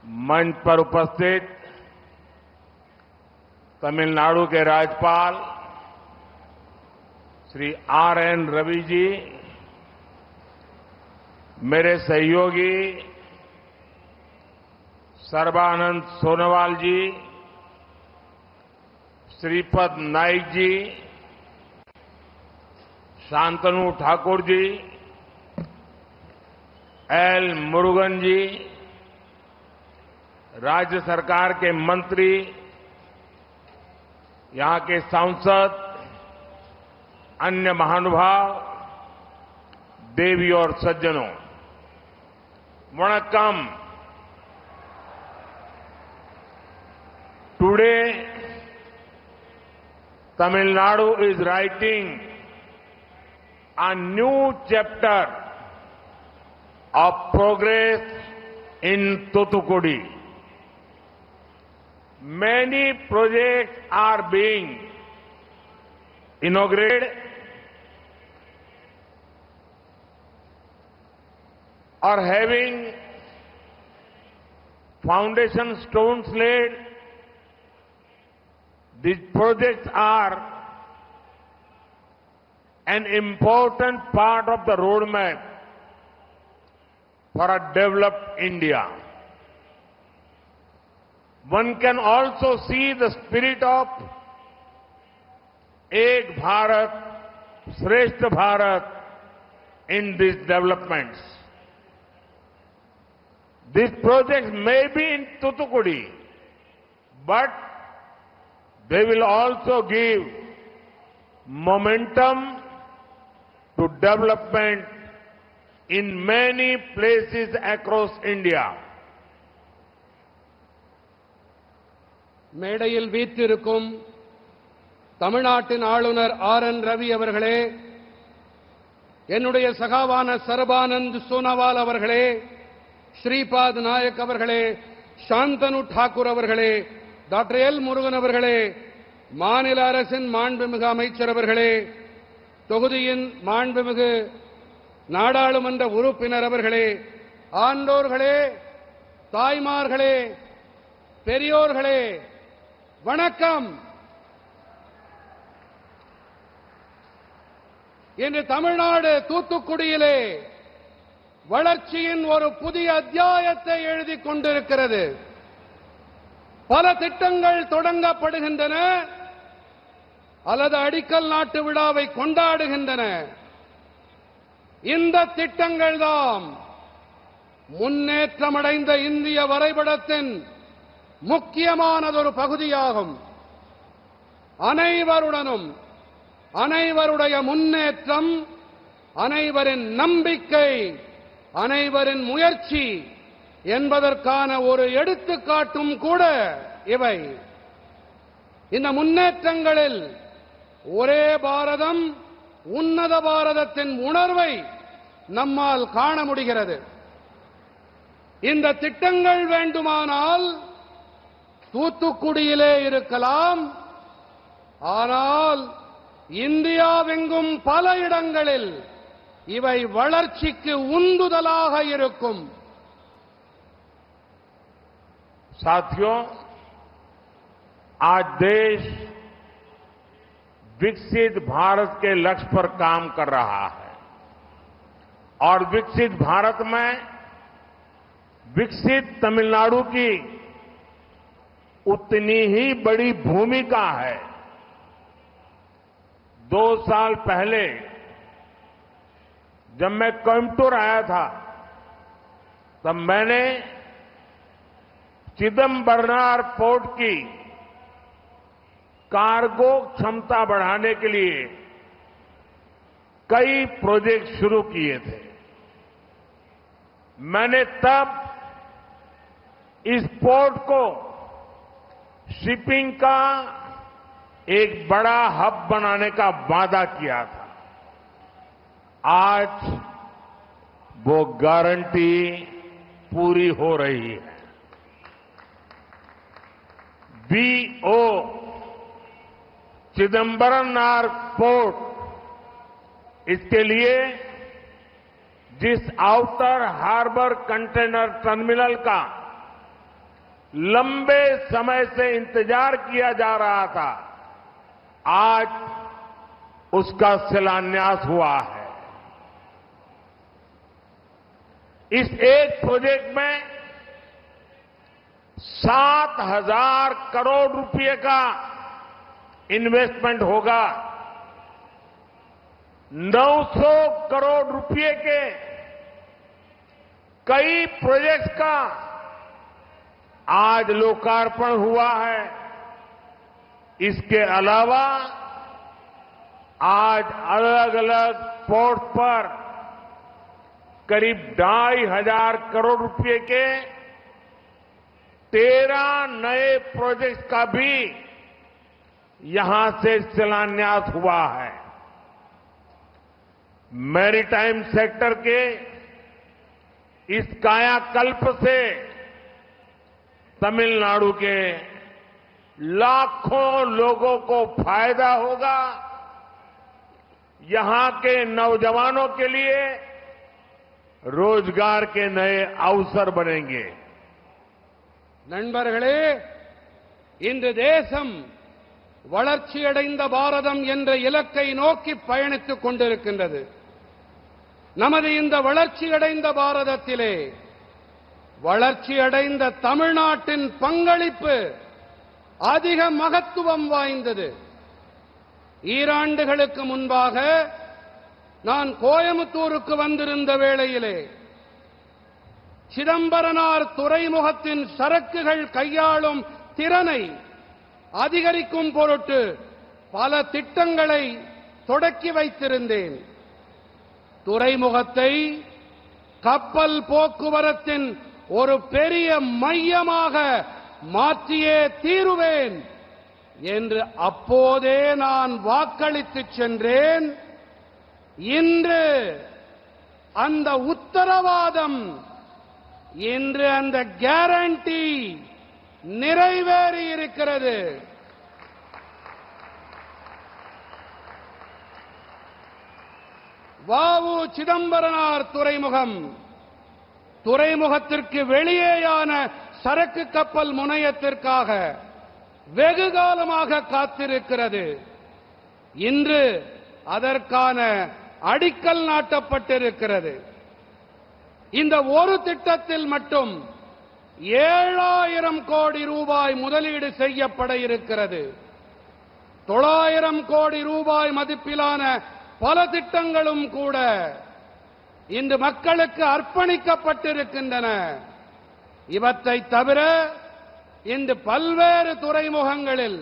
मंच पर उपस्थित तमिलनाडु के राज्यपाल श्री आर.एन. रवि जी, मेरे सहयोगी सर्बानंद सोनोवाल जी, श्रीपद नाइक जी, शांतनु ठाकुर जी, एल मुरुगन जी, राज्य सरकार के मंत्री, यहां के सांसद, अन्य महानुभाव, देवी और सज्जनों, वणक्कम। Today Tamil Nadu is writing a new chapter of progress in Thoothukudi. Many projects are being inaugurated or having foundation stones laid. These projects are an important part of the roadmap for a developed India. One can also see the spirit of Ek Bharat, Shrestha Bharat in these developments. These projects may be in Thoothukudi, but they will also give momentum to development in many places across India. மேடையில் வீற்றிருக்கும் தமிழ்நாட்டின் ஆளுநர் R. N.. Ravi அவர்களே, என்னுடைய சகாவான சர்பானந்த் சோனோவால் அவர்களே, ஸ்ரீபாத் நாயக் அவர்களே, சாந்தனு டாக்கூர் அவர்களே, doctor L Murugan அவர்களே, மாநில அரசின் மாண்புமிகு அமைச்சர் அவர்களே, தொகுதியின் மாண்புமிகு நாடாளுமன்ற உறுப்பினர் அவர்களே, ஆண்டோர்களே, தாய்மார்களே, பெரியோர்களே, வணக்கம். இன்று தமிழ்நாடு தூத்துக்குடியிலே வளர்ச்சியின் ஒரு புதிய அத்தியாயத்தை எழுதிக் கொண்டிருக்கிறது. பல திட்டங்கள் தொடங்கப்படுகின்றன அல்லது அடிக்கல் நாட்டு விழாவை கொண்டாடுகின்றன. இந்த திட்டங்கள் தான் முன்னேற்றமடைந்த இந்திய வரைபடத்தின் முக்கியமானதொரு பகுதியாகும். அனைவருடனும் அனைவருடைய முன்னேற்றம், அனைவரின் நம்பிக்கை, அனைவரின் முயற்சி என்பதற்கான ஒரு எடுத்துக்காட்டும் கூட இவை. இந்த முன்னேற்றங்களில் ஒரே பாரதம், உன்னத பாரதத்தின் உணர்வை நம்மால் காண முடிகிறது. இந்த திட்டங்கள் வேண்டுமானால் தூத்துக்குடியிலே இருக்கலாம், ஆனால் இந்தியாவெங்கும் பல இடங்களில் இவை வளர்ச்சிக்கு உந்துதலாக இருக்கும். साथियों, आज देश विकसित भारत के लक्ष्य पर काम कर रहा है और विकसित भारत में विकसित तमिलनाडु की उतनी ही बड़ी भूमिका है। 2 साल पहले जब मैं कोयम्बटूर आया था, तब मैंने चिदम्बरनार पोर्ट की कार्गो क्षमता बढ़ाने के लिए कई प्रोजेक्ट शुरू किए थे। मैंने तब इस पोर्ट को शिपिंग का एक बड़ा हब बनाने का वादा किया था। आज वो गारंटी पूरी हो रही है। बीओ चिदम्बरनार पोर्ट, इसके लिए जिस आउटर हार्बर कंटेनर टर्मिनल का लंबे समय से इंतजार किया जा रहा था, आज उसका शिलान्यास हुआ है। इस एक प्रोजेक्ट में 7,000 करोड़ रुपए का इन्वेस्टमेंट होगा। 900 करोड़ रुपए के कई प्रोजेक्ट्स का आज लोकार्पण हुआ है। इसके अलावा आज अलग अलग पोर्ट पर करीब 2,500 करोड़ रुपए के 13 नए प्रोजेक्ट्स का भी यहां से शिलान्यास हुआ है। मैरीटाइम सेक्टर के इस कायाकल्प से तमिलनाडु के लाखों लोगों को फायदा होगा। यहां के नौजवानों के लिए रोजगार के नए अवसर बनेंगे। நண்பர்களே, இன்று தேசம் வளர்ச்சியடைந்த பாரதம் என்ற இலக்கை நோக்கி பயணித்துக் கொண்டிருக்கின்றது. நமது இந்த வளர்ச்சியடைந்த பாரதத்திலே வளர்ச்சியடைந்த தமிழ்நாட்டின் பங்களிப்பு அதிக மகத்துவம் வாய்ந்தது. ஈராண்டுகளுக்கு முன்பாக நான் கோயம்புத்தூருக்கு வந்திருந்த வேளையிலே சிதம்பரனார் துறைமுகத்தின் சரக்குகள் கையாளும் திறனை அதிகரிக்கும் பொருட்டு பல திட்டங்களை தொடக்கி வைத்திருந்தேன். துறைமுகத்தை கப்பல் போக்குவரத்தின் ஒரு பெரிய மையமாக மாற்றியே தீருவேன் என்று அப்போதே நான் வாக்களித்து சென்றேன். இன்று அந்த உத்தரவாதம், இன்று அந்த கேரண்டி நிறைவேறி இருக்கிறது. வாவு சிதம்பரனார் துறைமுகம் துறைமுகத்திற்கு வெளியேயான சரக்கு கப்பல் முனையத்திற்காக வெகு காலமாக காத்திருக்கிறது. இன்று அதற்கான அடிக்கல் நாட்டப்பட்டிருக்கிறது. இந்த ஒரு திட்டத்தில் மட்டும் 7,000 கோடி ரூபாய் முதலீடு செய்யப்பட இருக்கிறது. 900 கோடி ரூபாய் மதிப்பிலான பல திட்டங்களும் கூட இன்று மக்களுக்கு அர்ப்பணிக்கப்பட்டிருக்கின்றன. இவற்றை தவிர இன்று பல்வேறு துறைமுகங்களில்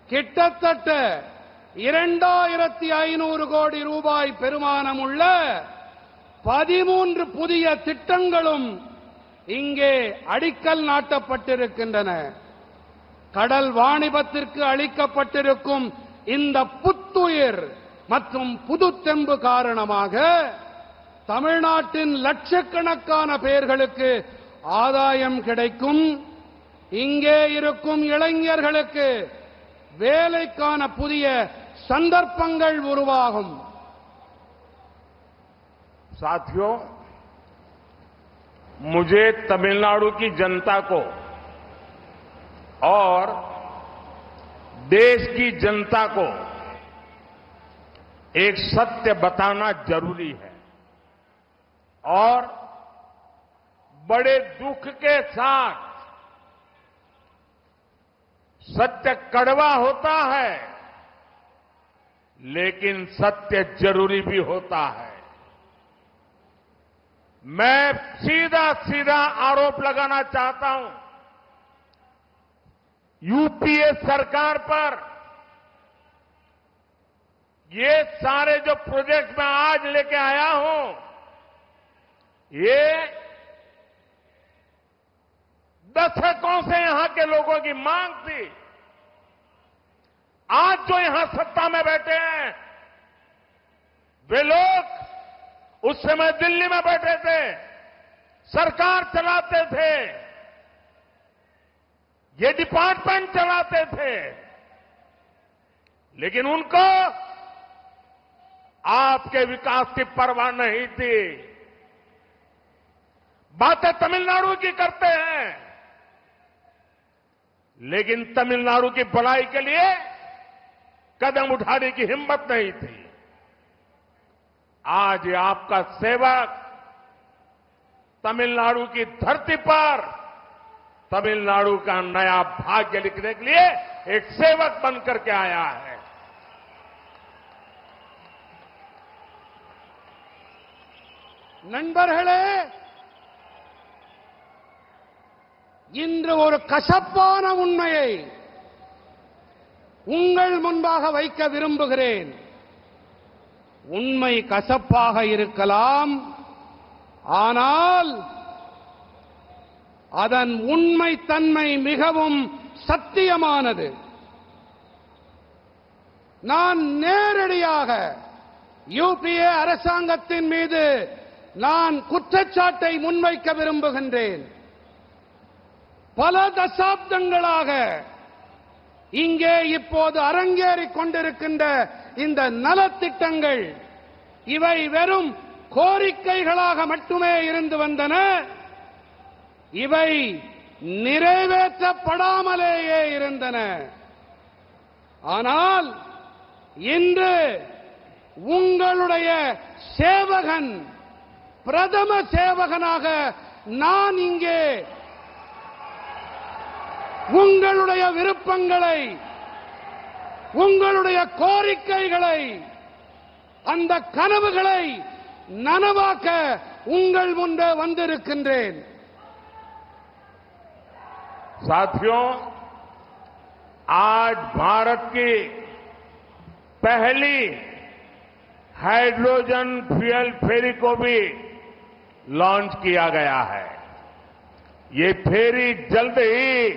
கிட்டத்தட்ட 2,500 கோடி ரூபாய் பெறுமானமுள்ள 13 புதிய திட்டங்களும் இங்கே அடிக்கல் நாட்டப்பட்டிருக்கின்றன. கடல் வாணிபத்திற்கு அளிக்கப்பட்டிருக்கும் இந்த புத்துயிர் மற்றும் புதுத்தெம்பு காரணமாக தமிழ்நாட்டின் லட்சக்கணக்கான பேர்களுக்கு ஆதாயம் கிடைக்கும். இங்கே இருக்கும் இளைஞர்களுக்கு வேலைக்கான புதிய சந்தர்ப்பங்கள் உருவாகும். साथियों, मुझे तमिलनाडु की जनता को और देश की जनता को एक सत्य बताना जरूरी है और बड़े दुख के साथ सत्य कड़वा होता है, लेकिन सत्य जरूरी भी होता है। मैं सीधा सीधा आरोप लगाना चाहता हूं यूपीए सरकार पर। ये सारे जो प्रोजेक्ट मैं आज लेके आया हूं, ये दशकों से यहां के लोगों की मांग थी। आज जो यहां सत्ता में बैठे हैं, वे लोग उस समय दिल्ली में बैठे थे, सरकार चलाते थे, ये डिपार्टमेंट चलाते थे, लेकिन उनको आपके विकास की परवाह नहीं थी। बातें तमिलनाडु की करते हैं, लेकिन तमिलनाडु की भलाई के लिए कदम उठाने की हिम्मत नहीं थी। आज ये आपका सेवक तमिलनाडु की धरती पर तमिलनाडु का नया भाग्य लिखने के लिए एक सेवक बनकर के आया है। நண்பர்களே, இன்று ஒரு கசப்பான உண்மையை உங்கள் முன்பாக வைக்க விரும்புகிறேன். உண்மை கசப்பாக இருக்கலாம், ஆனால் அதன் உண்மைத்தன்மை மிகவும் சத்தியமானது. நான் நேரடியாக யூபிஏ அரசாங்கத்தின் மீது நான் குற்றச்சாட்டை முன்வைக்க விரும்புகின்றேன். பல தசாப்தங்களாக இங்கே இப்போது அரங்கேறிக் கொண்டிருக்கின்ற இந்த நலத்திட்டங்கள் இவை வெறும் கோரிக்கைகளாக மட்டுமே இருந்து வந்தன. இவை நிறைவேற்றப்படாமலேயே இருந்தன. ஆனால் இன்று உங்களுடைய சேவகன், பிரதம சேவகனாக நான் இங்கே உங்களுடைய விருப்பங்களை, உங்களுடைய கோரிக்கைகளை, அந்த கனவுகளை நனவாக்க உங்கள் முன்பே வந்திருக்கின்றேன். साथियों, आज भारत की पहली हाइड्रोजन फ्यूल फेरी को भी लॉन्च किया गया है। ये फेरी जल्द ही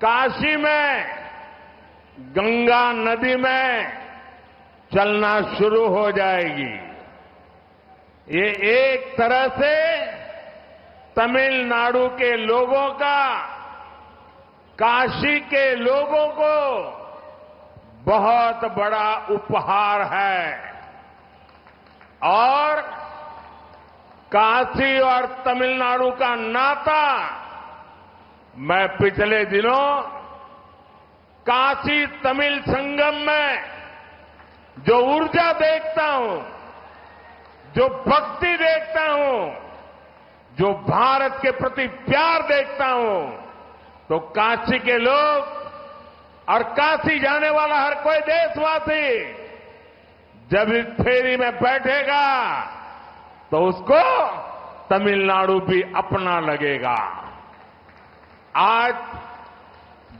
काशी में गंगा नदी में चलना शुरू हो जाएगी। ये एक तरह से तमिलनाडु के लोगों का काशी के लोगों को बहुत बड़ा उपहार है। और काशी और तमिलनाडु का नाता मैं पिछले दिनों काशी तमिल संगम में जो ऊर्जा देखता हूं, जो भक्ति देखता हूं, जो भारत के प्रति प्यार देखता हूं, तो काशी के लोग और काशी जाने वाला हर कोई देशवासी जब इस फेरी में बैठेगा तो उसको तमिलनाडु भी अपना लगेगा। आज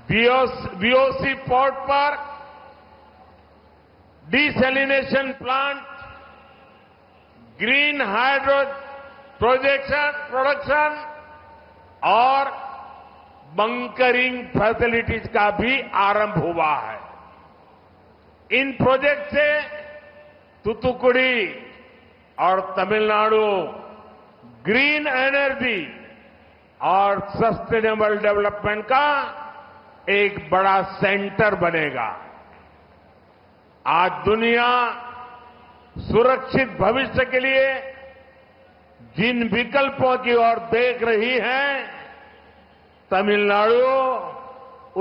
बीओसी पोर्ट पर desalination plant, green hydrogen production और बंकरिंग फैसिलिटीज का भी आरंभ हुआ है। इन प्रोजेक्ट से तूतुकुड़ी और तमिलनाडु ग्रीन एनर्जी और सस्टेनेबल डेवलपमेंट का एक बड़ा सेंटर बनेगा। आज दुनिया सुरक्षित भविष्य के लिए जिन विकल्पों की ओर देख रही है, तमिलनाडु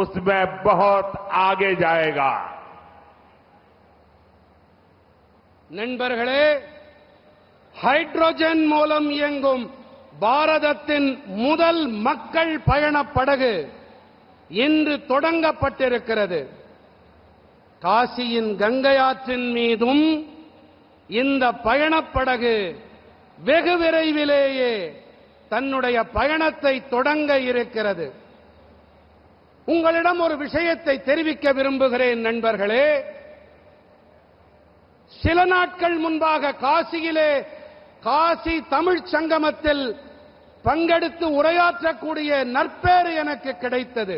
उसमें बहुत आगे जाएगा। நண்பர்களே, ஹைட்ரோஜன் மூலம் இயங்கும் பாரதத்தின் முதல் மக்கள் பயணப் படகு இன்று தொடங்கப்பட்டிருக்கிறது. காசியின் கங்கை ஆற்றின் மீதும் இந்த பயணப் படகு வெகு விரைவிலேயே தன்னுடைய பயணத்தை தொடங்க இருக்கிறது. உங்களிடம் ஒரு விஷயத்தை தெரிவிக்க விரும்புகிறேன் நண்பர்களே. சில நாட்கள் முன்பாக காசியிலே காசி தமிழ்ச் சங்கமத்தில் பங்கெடுத்து உரையாற்றக்கூடிய நற்பேறு எனக்கு கிடைத்தது.